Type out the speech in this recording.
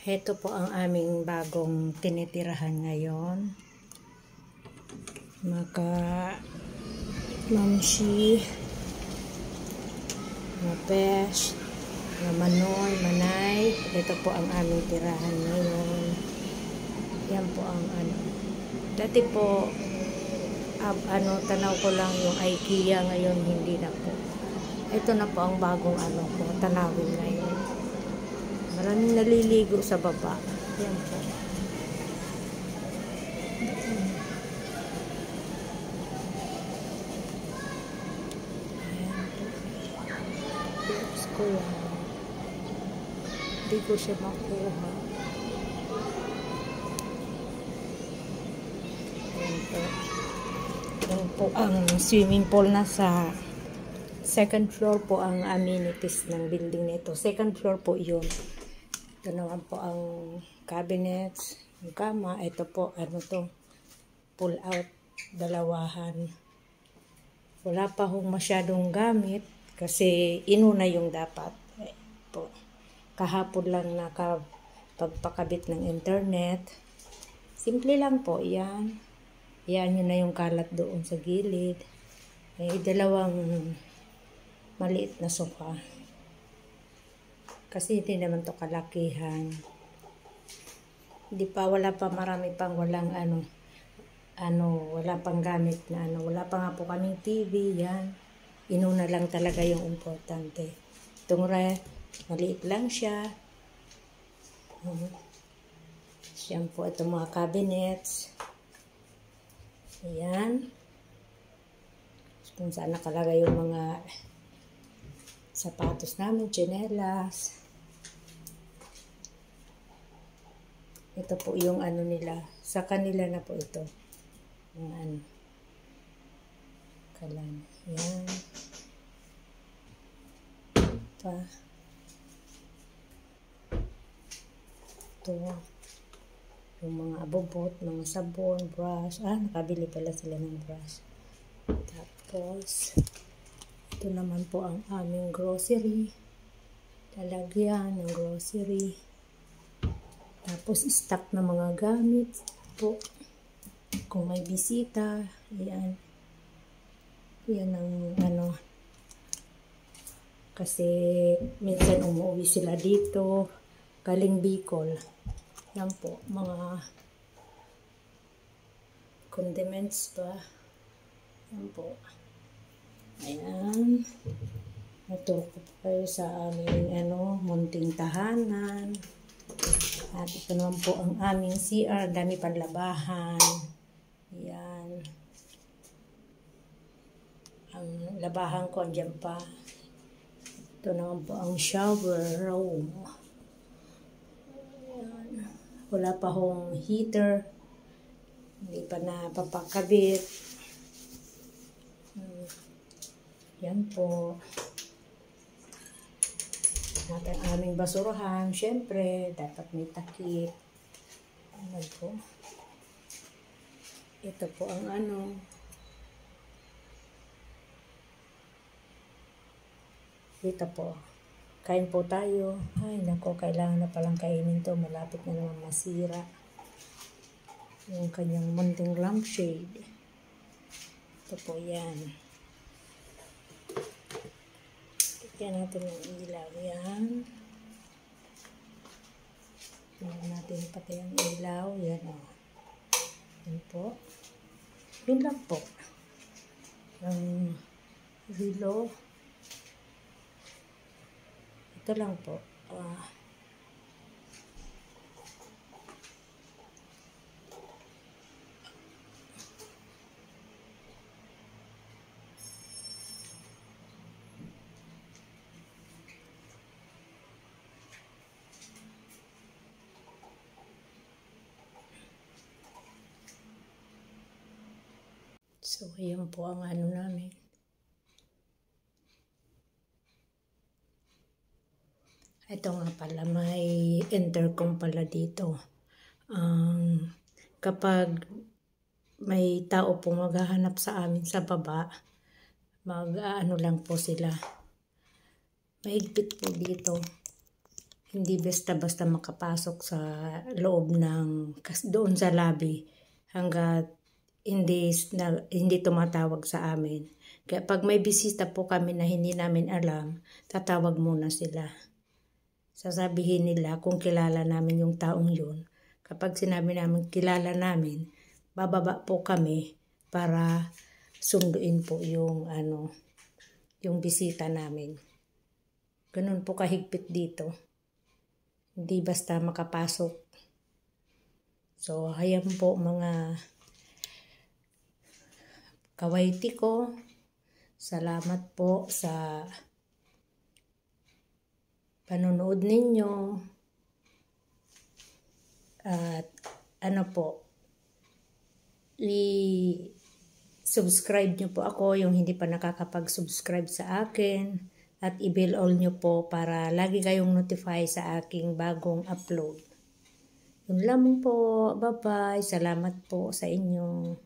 Ito po ang aming bagong tinitirahan ngayon. Maka mamshi, mapesh, manoy, manay. Ito po ang aming tirahan ngayon. Yan po ang ano. Dati po, tanaw ko lang yung IKEA, ngayon hindi na po. Ito na po ang bagong ko, tanawin ngayon. Maraming naliligo sa baba. Yan po. Ayan po. Tips ko yan. Hindi ko siya makuha. Ayan po. Yan po ang swimming pool na sa second floor po ang amenities ng building nito. Second floor po yun. Ito naman po ang cabinets, yung kama. Ito po, pull out, dalawahan. Wala pa hong masyadong gamit kasi inuna yung dapat. Po. Kahapon lang nakapagpakabit ng internet. Simple lang po, yan. Yan yun na yung kalat doon sa gilid. Dalawang maliit na sofa. Kasi hindi naman to kalakihan. Wala pa, marami pang walang wala pang gamit na wala pa nga po kaming TV, yan. Inuna lang talaga yung importante. Itong ref, maliit lang siya. Yan po, itong mga cabinets. Ayan. Kung saan nakalagay yung mga sapatos namin, tsinelas. Ito po yung nila. Sa kanila na po ito. Yung kalan. Yan. Pa. Ito. Yung mga abobot, mga sabon, brush. Nakabili pala sila ng brush. Tapos, ito naman po ang aming grocery. Lalagyan ng grocery. Tapos, stock na mga gamit po. Kung may bisita, yan. Yan ang kasi minsan umuwi sila dito. Galing Bicol. Yan po, mga condiments pa. Yan po. Ayan. Naturo ko po kayo sa aming munting tahanan. At ito naman po ang aming CR. Dami panlabahan. Ayan. Ang labahan ko andyan pa. Ito naman po ang shower room. Ayan. Wala pa hong heater. Hindi pa napapakabit. Yan po. At ang aming basurahan, syempre, dapat may takip. Ayan po. Ito po ang Ito po. Kain po tayo. Ay, nako, kailangan na palang kainin to. Malapit na naman masira. Yung kanyang munting lampshade. Ito po yan. Tignan natin yung ilaw. Yan. Tignan natin pati ang ilaw. Yan o. Yan po. Yun lang po. Yung relo. Ito lang po. So, yan po ang namin. Ito nga pala, may intercom pala dito. Kapag may tao pong maghahanap sa amin sa baba, lang po sila. Mahigpit po dito. Hindi basta-basta makapasok sa loob ng doon sa lobby hanggat hindi tumatawag sa amin. Kaya pag may bisita po kami na hindi namin alam, tatawag muna sila. Sasabihin nila kung kilala namin yung taong yun. Kapag sinabi namin kilala namin, bababa po kami para sunduin po yung yung bisita namin. Ganun po kahigpit dito. Hindi basta makapasok. So, ayan po mga kawaiti ko. Salamat po sa panonood ninyo. At i-subscribe nyo po ako yung hindi pa nakakapag-subscribe sa akin. At i-bell all nyo po para lagi kayong notify sa aking bagong upload. Yun lamang po. Bye-bye. Salamat po sa inyo.